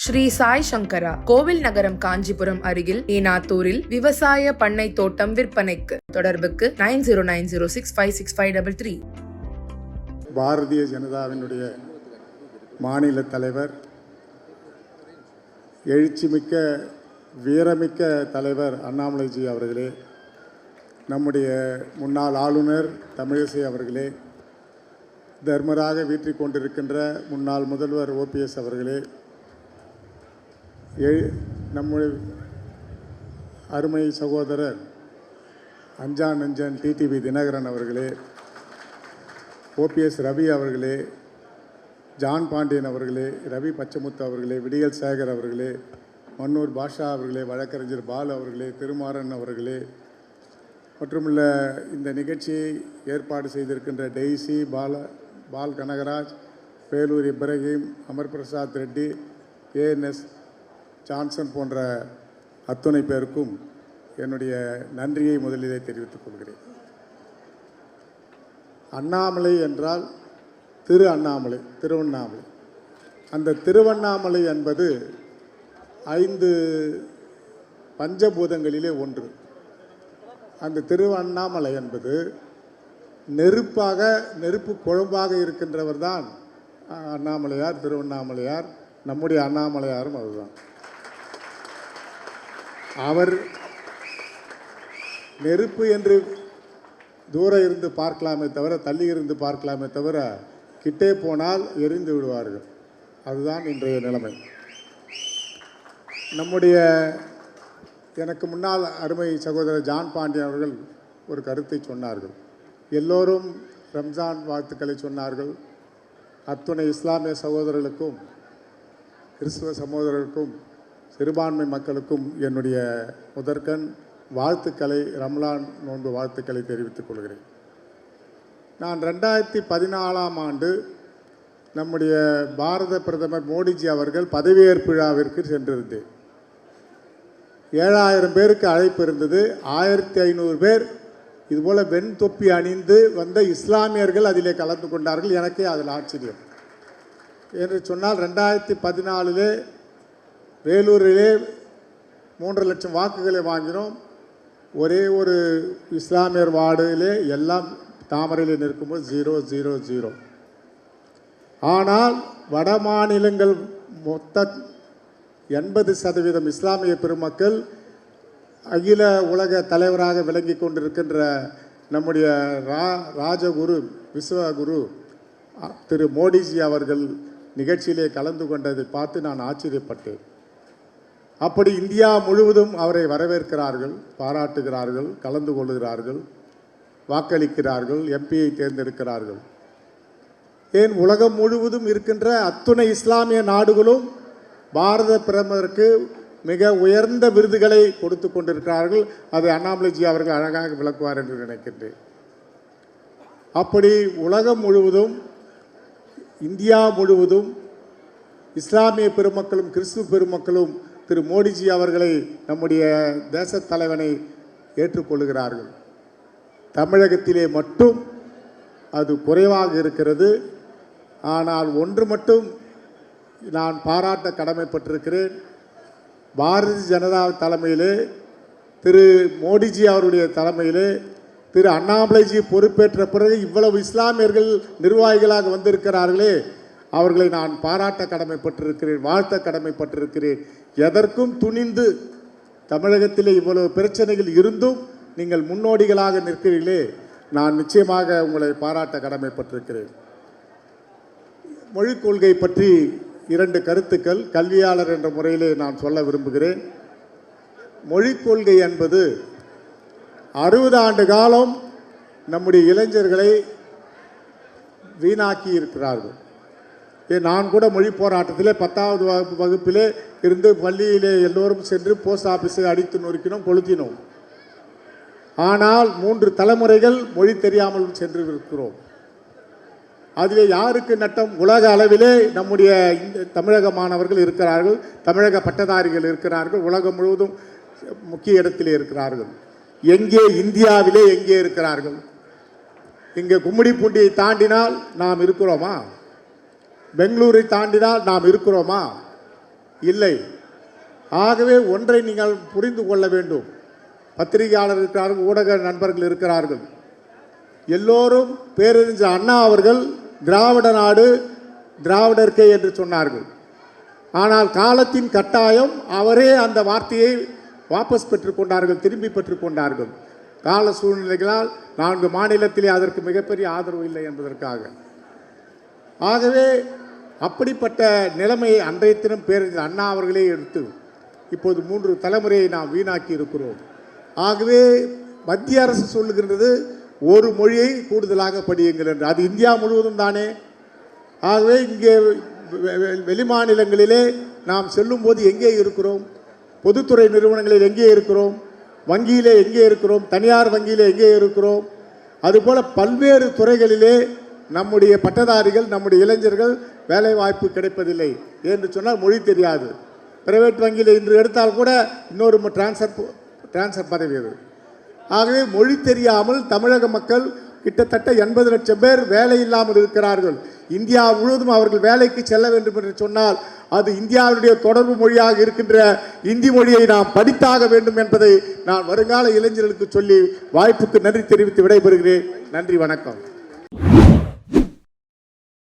ஸ்ரீ சாய் சங்கரா கோவில் நகரம் காஞ்சிபுரம் அருகில் ஏனாத்தூரில் விவசாய பண்ணை தோட்டம் விற்பனைக்கு. தொடர்புக்கு 9090656533. பாரதிய ஜனதாவினுடைய மாநில தலைவர், எழுச்சிமிக்க வீரமிக்க தலைவர் அண்ணாமலைஜி அவர்களே, நம்முடைய முன்னாள் ஆளுநர் தமிழிசை அவர்களே, தர்மராக வீற்றிக் கொண்டிருக்கின்ற முன்னாள் முதல்வர் ஓபிஎஸ் அவர்களே, நம்முடைய அருமை சகோதரர் அஞ்சான் நஞ்சன் டிடிவி தினகரன் அவர்களே, ஓபிஎஸ் ரவி அவர்களே, ஜான் பாண்டியன் அவர்களே, ரவி பச்சமுத்து அவர்களே, விடியல் சேகர் அவர்களே, மன்னூர் பாஷா அவர்களே, வழக்கறிஞர் பாலு அவர்களே, திருமாறன் அவர்களே, மற்றுமுள்ள இந்த நிகழ்ச்சியை ஏற்பாடு செய்திருக்கின்ற டெய்சி, பால் கனகராஜ், பேலூர் இப்ராஹிம், அமர் பிரசாத் ரெட்டி, ஏஎன்எஸ் ஜான்சன் போன்ற அத்துணை பேருக்கும் என்னுடைய நன்றியை முதலிலே தெரிவித்துக் கொள்கிறேன். அண்ணாமலை என்றால் திரு அண்ணாமலை, திருவண்ணாமலை. அந்த திருவண்ணாமலை என்பது 5 பஞ்சபூதங்களிலே ஒன்று. அந்த திருவண்ணாமலை என்பது நெருப்பு குழம்பாக இருக்கின்றவர் தான் அண்ணாமலையார், திருவண்ணாமலையார். நம்முடைய அண்ணாமலையாரும் அதுதான். அவர் நெருப்பு என்று தூரம் இருந்து பார்க்கலாமே தவிர, தள்ளி இருந்து பார்க்கலாமே தவிர, கிட்டே போனால் எரிந்து விடுவார்கள். அதுதான் இன்றைய நிலைமை. நம்முடைய எனக்கு முன்னால் அருமை சகோதரர் ஜான் பாண்டியன் அவர்கள் ஒரு கருத்தை சொன்னார்கள். எல்லோரும் ரம்ஜான் வாழ்த்துக்களை சொன்னார்கள். அத்துணை இஸ்லாமிய சகோதரர்களுக்கும் கிறிஸ்துவ சகோதரர்களுக்கும் சிறுபான்மை மக்களுக்கும் என்னுடைய முதற்கண் வாழ்த்துக்களை, ரம்லான் நோன்பு வாழ்த்துக்களை தெரிவித்துக் கொள்கிறேன். நான் 2014ஆம் ஆண்டு நம்முடைய பாரத பிரதமர் மோடிஜி அவர்கள் பதவியேற்பு விழாவிற்கு சென்றிருந்தேன். 7000 பேருக்கு அழைப்பு இருந்தது. 1500 பேர் இதுபோல் வெண் தொப்பி அணிந்து வந்த இஸ்லாமியர்கள் அதிலே கலந்து கொண்டார்கள். எனக்கே அதில் ஆச்சரியம் என்று சொன்னால், 2014 வேலூரிலே 3 லட்சம் வாக்குகளை வாங்கினோம். ஒரே ஒரு இஸ்லாமியர் வார்டிலே எல்லாம் தாமரையில் நிற்கும்போது 000. ஆனால் வட மாநிலங்கள் மொத்த 80% இஸ்லாமிய பெருமக்கள் அகில உலக தலைவராக விளங்கி கொண்டிருக்கின்ற நம்முடைய ராஜகுரு விஸ்வகுரு திரு மோடிஜி அவர்கள் நிகழ்ச்சியிலே கலந்து கொண்டதை பார்த்து நான் ஆச்சரியப்பட்டேன். அப்படி இந்தியா முழுவதும் அவரை வரவேற்கிறார்கள், பாராட்டுகிறார்கள், கலந்து கொள்கிறார்கள், வாக்களிக்கிறார்கள், எம்பியை தேர்ந்தெடுக்கிறார்கள். ஏன் உலகம் முழுவதும் இருக்கின்ற அத்துணை இஸ்லாமிய நாடுகளும் பாரத பிரதமருக்கு மிக உயர்ந்த விருதுகளை கொடுத்து கொண்டிருக்கிறார்கள். அது அண்ணாமலைஜி அவர்கள் அழகாக விளக்குவார் என்று நினைக்கின்றேன். அப்படி உலகம் முழுவதும், இந்தியா முழுவதும் இஸ்லாமிய பெருமக்களும் கிறிஸ்துவ பெருமக்களும் திரு மோடிஜி அவர்களை, நம்முடைய தேச தலைவனை ஏற்றுக்கொள்கிறார்கள். தமிழகத்திலே மட்டும் அது குறைவாக இருக்கிறது. ஆனால் ஒன்று மட்டும் நான் பாராட்ட கடமைப்பட்டிருக்கிறேன். பாரதிய ஜனதா தலைமையிலே, திரு மோடிஜி அவருடைய தலைமையிலே, திரு அண்ணாமலைஜி பொறுப்பேற்ற பிறகு இவ்வளவு இஸ்லாமியர்கள் நிர்வாகிகளாக வந்திருக்கிறார்களே, அவர்களை நான் பாராட்ட கடமைப்பட்டிருக்கிறேன், வாழ்த்த கடமைப்பட்டிருக்கிறேன். எதற்கும் துணிந்து தமிழகத்திலே இவ்வளவு பிரச்சனைகள் இருந்தும் நீங்கள் முன்னோடிகளாக நிற்கிறீர்களே, நான் நிச்சயமாக உங்களை பாராட்ட கடமைப்பட்டிருக்கிறேன். மொழிக் கொள்கை பற்றி 2 கருத்துக்கள் கல்வியாளர் என்ற முறையிலே நான் சொல்ல விரும்புகிறேன். மொழிக் கொள்கை என்பது 60 ஆண்டு காலம் நம்முடைய இளைஞர்களை வீணாக்கி இருக்கிறார்கள். நான் கூட மொழி போராட்டத்திலே 10வது வகுப்பிலே இருந்து பள்ளியிலே எல்லோரும் சென்று போஸ்ட் ஆஃபீஸை அடித்து நொறுக்கினோம், கொளுத்தினோம். ஆனால் 3 தலைமுறைகள் மொழி தெரியாமல் சென்று இருக்கிறோம். அதிலே யாருக்கு நட்டம்? உலக அளவிலே நம்முடைய தமிழக மாணவர்கள் இருக்கிறார்கள், தமிழக பட்டதாரிகள் இருக்கிறார்கள், உலகம் முழுவதும் முக்கிய இடத்திலே இருக்கிறார்கள். எங்கே? இந்தியாவிலே எங்கே இருக்கிறார்கள்? இங்கே கும்மிடிப்பூண்டியை தாண்டினால் நாம் இருக்கிறோமா? பெங்களூரை தாண்டினால் நாம் இருக்கிறோமா? இல்லை. ஆகவே ஒன்றை நீங்கள் புரிந்து கொள்ள வேண்டும். பத்திரிகையாளர் இருக்கிறார்கள், ஊடக நண்பர்கள் இருக்கிறார்கள். எல்லோரும் பேரறிஞர் அண்ணா அவர்கள் திராவிட நாடு திராவிடர்க்கே என்று சொன்னார்கள். ஆனால் காலத்தின் கட்டாயம் அவரே அந்த வார்த்தையை வாபஸ் பெற்றுக்கொண்டார்கள், திரும்பி பெற்றுக்கொண்டார்கள். கால சூழ்நிலைகளால் 4 மாநிலத்திலே அதற்கு மிகப்பெரிய ஆதரவு இல்லை என்பதற்காக. ஆகவே அப்படிப்பட்ட நிலைமையை அன்றைய தினம் பேரறிஞர் அண்ணா அவர்களே எடுத்து இப்போது 3 தலைமுறையை நாம் வீணாக்கி இருக்கிறோம். ஆகவே மத்திய அரசு சொல்லுகின்றது ஒரு மொழியை கூடுதலாக படியுங்கள் என்று. அது இந்தியா முழுவதும் தானே. ஆகவே இங்கே வெளிமாநிலங்களிலே நாம் செல்லும்போது எங்கே இருக்கிறோம்? பொதுத்துறை நிறுவனங்களில் எங்கே இருக்கிறோம்? வங்கியிலே எங்கே இருக்கிறோம்? தனியார் வங்கியிலே எங்கே இருக்கிறோம்? அதுபோல் பல்வேறு துறைகளிலே நம்முடைய பட்டதாரிகள், நம்முடைய இளைஞர்கள் வேலை வாய்ப்பு கிடைப்பதில்லை என்று சொன்னால் மொழி தெரியாது. பிரைவேட் வங்கியில் இன்று எடுத்தால் கூட இன்னொரு டிரான்ஸ்ஃபர் பதவி அது. ஆகவே மொழி தெரியாமல் தமிழக மக்கள் கிட்டத்தட்ட 80 லட்சம் பேர் வேலை இல்லாமல் இருக்கிறார்கள். இந்தியா முழுவதும் அவர்கள் வேலைக்கு செல்ல வேண்டும் என்று சொன்னால் அது இந்தியாவுடைய தொடர்பு மொழியாக இருக்கின்ற இந்தி மொழியை நாம் படித்தாக வேண்டும் என்பதை நான் வருங்கால இளைஞர்களுக்கு சொல்லி வாய்ப்புக்கு நன்றி தெரிவித்து விடைபெறுகிறேன். நன்றி, வணக்கம்.